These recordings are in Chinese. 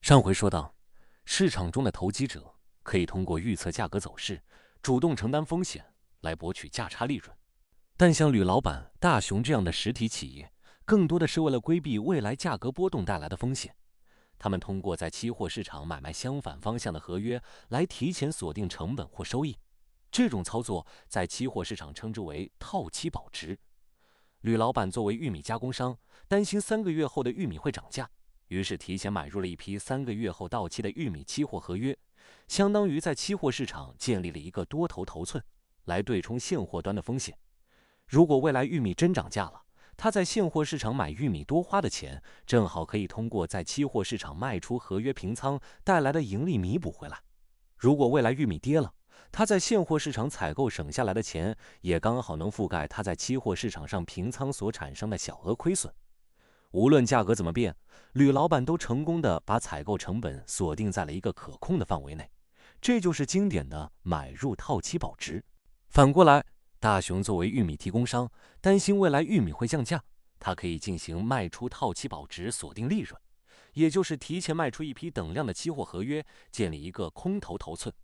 上回说到，市场中的投机者可以通过预测价格走势，主动承担风险来博取价差利润。但像吕老板、大熊这样的实体企业，更多的是为了规避未来价格波动带来的风险。他们通过在期货市场买卖相反方向的合约，来提前锁定成本或收益。这种操作在期货市场称之为套期保值。吕老板作为玉米加工商，担心3个月后的玉米会涨价，于是提前买入了一批3个月后到期的玉米期货合约，相当于在期货市场建立了一个多头头寸，来对冲现货端的风险。如果未来玉米真涨价了，他在现货市场买玉米多花的钱，正好可以通过在期货市场卖出合约平仓带来的盈利弥补回来。如果未来玉米跌了，他在现货市场采购省下来的钱，也刚好能覆盖他在期货市场上平仓所产生的小额亏损。无论价格怎么变，吕老板都成功的把采购成本锁定在了一个可控的范围内，这就是经典的买入套期保值。反过来，大熊作为玉米提供商，担心未来玉米会降价，他可以进行卖出套期保值锁定利润，也就是提前卖出一批等量的期货合约，建立一个空头头寸。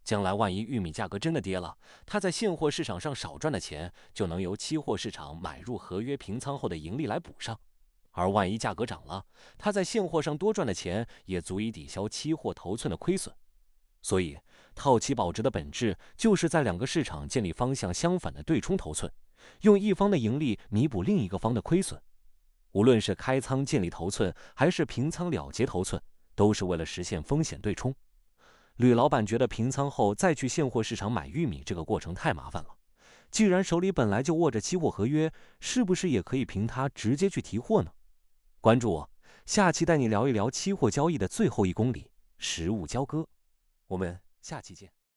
将来万一玉米价格真的跌了，他在现货市场上少赚的钱，就能由期货市场买入合约平仓后的盈利来补上。而万一价格涨了，他在现货上多赚的钱，也足以抵消期货头寸的亏损。所以，套期保值的本质就是在两个市场建立方向相反的对冲头寸，用一方的盈利弥补另一个方的亏损。无论是开仓建立头寸，还是平仓了结头寸，都是为了实现风险对冲。吕老板觉得平仓后再去现货市场买玉米这个过程太麻烦了，既然手里本来就握着期货合约，是不是也可以凭它直接去提货呢？关注我，下期带你聊一聊期货交易的最后1公里——实物交割。我们下期见。